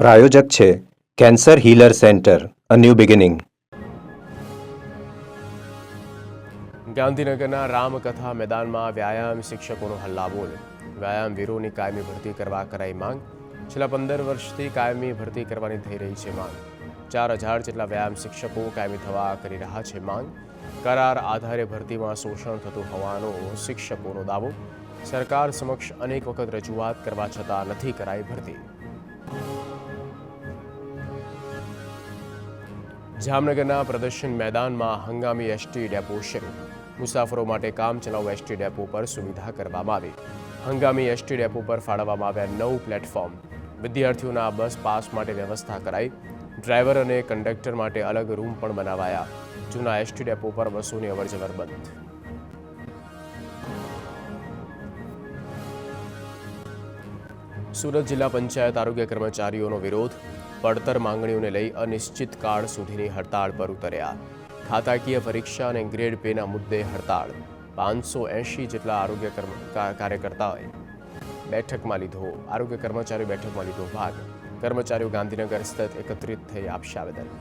પ્રાયોજક છે cancer healer centre, a new beginning. ગાંધીનગરના રામકથા મેદાનમાં વ્યાયામ શિક્ષકોનો હલ્લાબોલ. વ્યાયામવીરોની કાયમી ભરતી કરવા કરાઈ માંગ. છેલ્લા 15 વર્ષથી કાયમી ભરતી કરવાની થઈ રહી છે માંગ. 4,000 જેટલા વ્યાયામ શિક્ષકો કાયમી થવા કરી રહ્યા છે માંગ. કરાર આધારે ભરતીમાં શોષણ થતું હોવાનો શિક્ષકોનો દાવો. સરકાર સમક્ષ અનેક વખત રજૂઆત કરવા છતાં નથી કરાઈ ભરતી. જામનગરના પ્રદર્શન મેદાનમાં હંગામી એસટી ડેપો શરૂ. મુસાફરો માટે કામચલાઉ એસટી ડેપો પર સુવિધા કરવામાં આવી. હંગામી એસટી ડેપો પર ફાળવવામાં આવ્યા 9 પ્લેટફોર્મ. વિદ્યાર્થીઓના બસ પાસ માટે વ્યવસ્થા કરાઈ. ડ્રાઈવર અને કંડક્ટર માટે અલગ રૂમ પણ બનાવાયા. જૂના એસટી ડેપો પર બસોની અવરજવર બંધ. સુરત જિલ્લા પંચાયત આરોગ્ય કર્મચારીઓનો વિરોધ. પડતર માંગણીઓને લઈ અનિશ્ચિત કાળ સુધીની હડતાળ પર ઉતર્યા. ખાતાકીય પરીક્ષા અને ગ્રેડ પેના મુદ્દે હડતાળ. 580 જેટલા આરોગ્ય કાર્યકર્તાઓએ બેઠકમાં લીધો આરોગ્ય કર્મચારીઓ બેઠકમાં લીધો ભાગ. કર્મચારીઓ ગાંધીનગર સ્થિત એકત્રિત થઈ આપશે આવેદન.